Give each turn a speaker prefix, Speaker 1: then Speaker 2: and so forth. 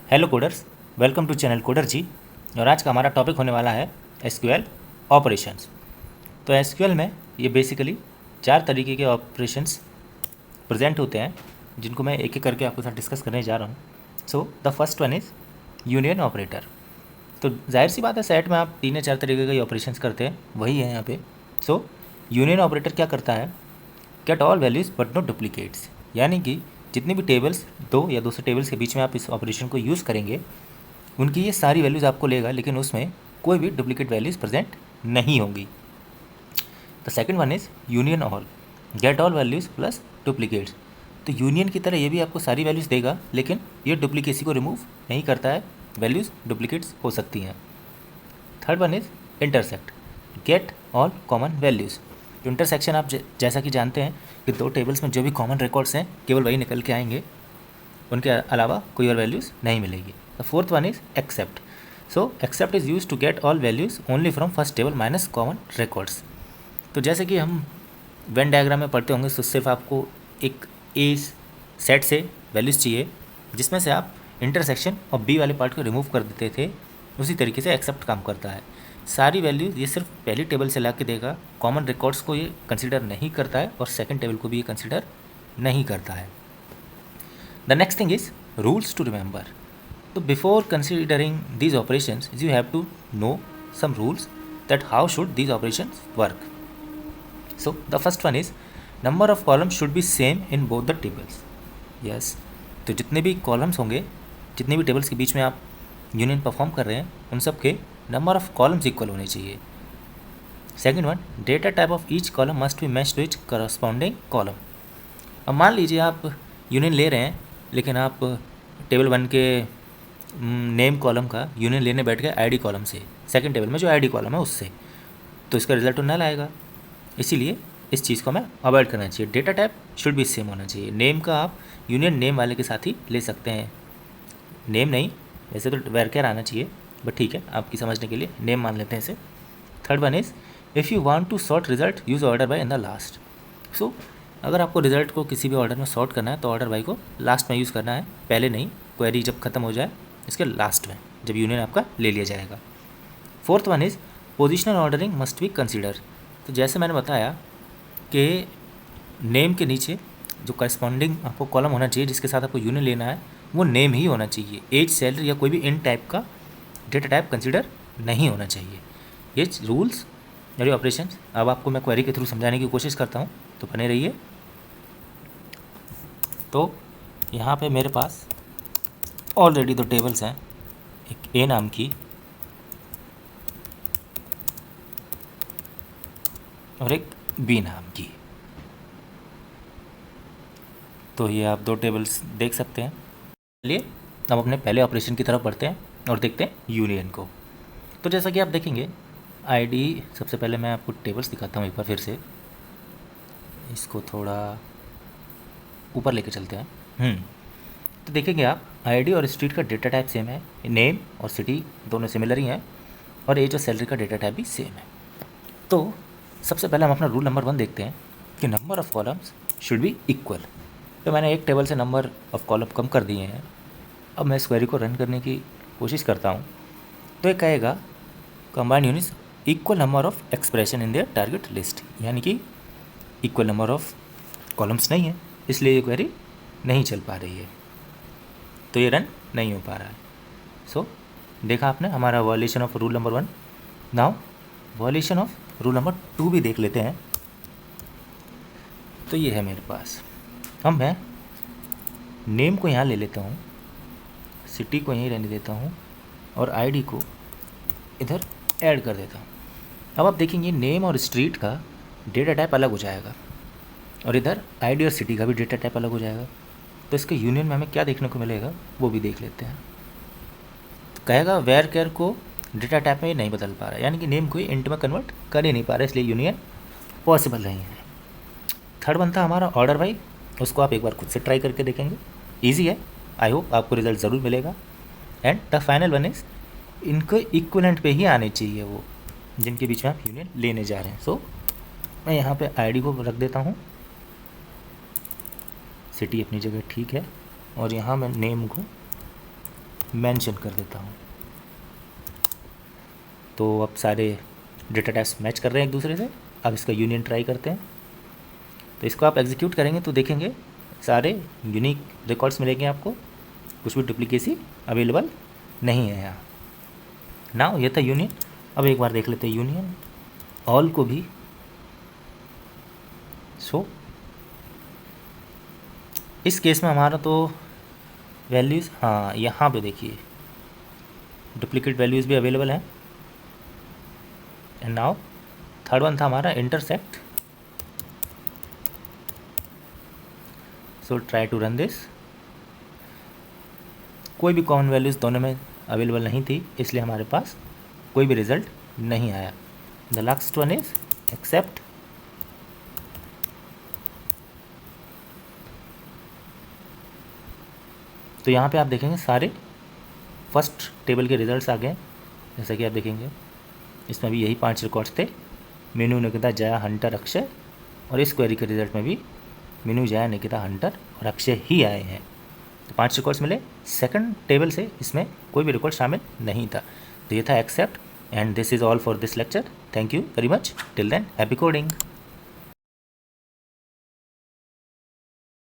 Speaker 1: Hello coders, welcome to channel coder ji. और आज का हमारा टॉपिक होने वाला है एसक्यूएल ऑपरेशंस। तो एसक्यूएल में ये बेसिकली 4 तरीके के ऑपरेशंस प्रेजेंट होते हैं, जिनको मैं एक एक करके आपके साथ डिस्कस करने जा रहा हूँ। सो the first one is union operator. तो जाहिर सी बात है, सेट में आप 3 या 4 तरीके के ऑपरेशंस करते हैं, वही है यहाँ पे। सो यूनियन ऑपरेटर क्या करता है, gate all values but not duplicates, यानी कि जितनी भी टेबल्स, 2 या 2 से टेबल्स के बीच में आप इस ऑपरेशन को यूज़ करेंगे, उनकी ये सारी वैल्यूज़ आपको लेगा, लेकिन उसमें कोई भी डुप्लीकेट वैल्यूज़ प्रेजेंट नहीं होंगी। The second one is union all, gate all values plus duplicates. तो यूनियन की तरह ये भी आपको सारी वैल्यूज़ देगा, लेकिन ये डुप्लीकेसी को रिमूव नहीं करता है, वैल्यूज़ डुप्लीकेट्स हो सकती हैं। Third one is intersect, get all common values. तो इंटरसेक्शन आप जैसा कि जानते हैं कि 2 टेबल्स में जो भी कॉमन रिकॉर्ड्स हैं केवल वही निकल के आएंगे, उनके अलावा कोई और वैल्यूज़ नहीं मिलेगी। The fourth one is except. So except is use to get all values only from first table minus common records. तो जैसे कि हम वेन डायग्राम में पढ़ते होंगे, तो सिर्फ आपको एक ए सेट से वैल्यूज़ चाहिए जिसमें से आप इंटरसेक्शन और बी वाले पार्ट को रिमूव कर देते थे, उसी तरीके से एक्सेप्ट काम करता है। सारी वैल्यूज़ ये सिर्फ पहली टेबल से ला के देगा, कॉमन रिकॉर्ड्स को ये कंसिडर नहीं करता है और सेकंड टेबल को भी ये कंसिडर नहीं करता है। The next thing is rules to remember. तो before considering these operations you have to know some rules that how should these operations work. So the first one is number of columns should be same in both the tables. Yes, तो जितने भी columns होंगे, जितने भी tables के बीच में आप union perform कर रहे हैं, उन सब के नंबर ऑफ कॉलम्स इक्वल होने चाहिए। Second one, data type of each column must be match to each corresponding column. अब मान लीजिए आप यूनियन ले रहे हैं, लेकिन आप टेबल 1 के नेम कॉलम का यूनियन लेने बैठ गए आईडी कॉलम से, सेकंड टेबल में जो आईडी कॉलम है उससे, तो इसका रिजल्ट तो नल आएगा। इसीलिए इस चीज़ को हमें अवॉइड करना चाहिए। डेटा टाइप शुड भी सेम होना चाहिए। नेम का आप यूनियन नेम वाले के साथ ही ले सकते हैं, नेम नहीं, वैसे तो वेरकेर आना चाहिए, बट ठीक है, आपकी समझने के लिए नेम मान लेते हैं इसे। Third one is if you want to sort result use order by in the last. So अगर आपको रिजल्ट को किसी भी ऑर्डर में सॉर्ट करना है तो ऑर्डर बाय को लास्ट में यूज़ करना है, पहले नहीं। क्वेरी जब खत्म हो जाए इसके लास्ट में, जब यूनियन आपका ले लिया जाएगा। Fourth one is positional ordering must be consider. तो जैसे मैंने बताया कि नेम के नीचे जो करस्पॉन्डिंग आपको कॉलम होना चाहिए जिसके साथ आपको यूनियन लेना है, वो नेम ही होना चाहिए। एज, सैलरी या कोई भी इन टाइप का डेटा टाइप कंसिडर नहीं होना चाहिए। ये रूल्स और ऑपरेशंस अब आपको मैं क्वेरी के थ्रू समझाने की कोशिश करता हूँ, तो बने रहिए। तो यहाँ पे मेरे पास ऑलरेडी 2 टेबल्स हैं, एक ए नाम की और एक बी नाम की। तो ये आप 2 टेबल्स देख सकते हैं। चलिए अब अपने पहले ऑपरेशन की तरफ बढ़ते हैं और देखते हैं यूनियन को। तो जैसा कि आप देखेंगे आईडी, सबसे पहले मैं आपको टेबल्स दिखाता हूँ एक बार फिर से, इसको थोड़ा ऊपर लेके चलते हैं। तो देखेंगे आप आईडी और स्ट्रीट का डेटा टाइप सेम है, नेम और सिटी दोनों सिमिलर ही हैं, और एज और सैलरी का डेटा टाइप भी सेम है। तो सबसे पहले हम अपना रूल नंबर 1 देखते हैं कि number of columns should B equal. तो मैंने एक टेबल से नंबर ऑफ़ कॉलम कम कर दिए हैं। अब मैं इस क्वेरी को रन करने की कोशिश करता हूँ, तो ये कहेगा combined units equal number of expression in their target list, यानी कि इक्वल नंबर ऑफ़ कॉलम्स नहीं है, इसलिए ये क्वेरी नहीं चल पा रही है, तो ये रन नहीं हो पा रहा है। सो देखा आपने हमारा violation of rule number 1। Now violation of rule number 2 भी देख लेते हैं। तो ये है मेरे पास, अब मैं नेम को यहाँ ले लेता हूँ, सिटी को यहीं रहने देता हूँ और आईडी को इधर ऐड कर देता हूँ। अब आप देखेंगे नेम और स्ट्रीट का डेटा टाइप अलग हो जाएगा और इधर आईडी और सिटी का भी डेटा टाइप अलग हो जाएगा। तो इसके यूनियन में हमें क्या देखने को मिलेगा वो भी देख लेते हैं। तो कहेगा वेयर केयर को डेटा टाइप में नहीं बदल पा रहा है, यानी कि नेम को इंट में कन्वर्ट कर ही नहीं पा रहा है, इसलिए यूनियन पॉसिबल नहीं है। थर्ड बनता हमारा ऑर्डर बाई, उसको आप एक बार खुद से ट्राई करके देखेंगे, ईजी है, आई होप आपको रिजल्ट ज़रूर मिलेगा। And the final one is इनको इक्वलेंट पे ही आने चाहिए वो जिनके बीच में आप यूनियन लेने जा रहे हैं। सो मैं यहाँ पे आईडी को रख देता हूँ, सिटी अपनी जगह ठीक है, और यहाँ मैं नेम को मेंशन कर देता हूँ। तो अब सारे डेटा टाइप्स मैच कर रहे हैं एक दूसरे से। अब इसका यूनियन ट्राई करते हैं। तो इसको आप एग्जीक्यूट करेंगे तो देखेंगे सारे यूनिक रिकॉर्ड्स मिलेंगे आपको, कुछ भी डुप्लीकेसी अवेलेबल नहीं है यहाँ। नाउ ये था यूनियन। अब एक बार देख लेते हैं यूनियन ऑल को भी। सो इस केस में हमारा तो वैल्यूज़, हाँ यहाँ पे देखिए डुप्लीकेट वैल्यूज़ भी अवेलेबल हैं। एंड नाउ थर्ड वन था हमारा intersect. So try to run this. कोई भी कॉमन वैल्यूज़ दोनों में अवेलेबल नहीं थी, इसलिए हमारे पास कोई भी रिजल्ट नहीं आया। The last one is except. तो यहाँ पे आप देखेंगे सारे फर्स्ट टेबल के रिजल्ट्स आ गए। जैसा कि आप देखेंगे इसमें भी यही 5 रिकॉर्ड्स थे, मीनू, निकिता, जया, हंटर, अक्षय। और इस क्वेरी के रिजल्ट में भी मीनू, जया, निकिता, हंटर और अक्षय ही आए हैं। तो 5 रिकॉर्ड्स मिले। सेकंड टेबल से इसमें कोई भी रिकॉर्ड शामिल नहीं था। तो ये था except. And this is all for this lecture. Thank you very much. Till then happy coding.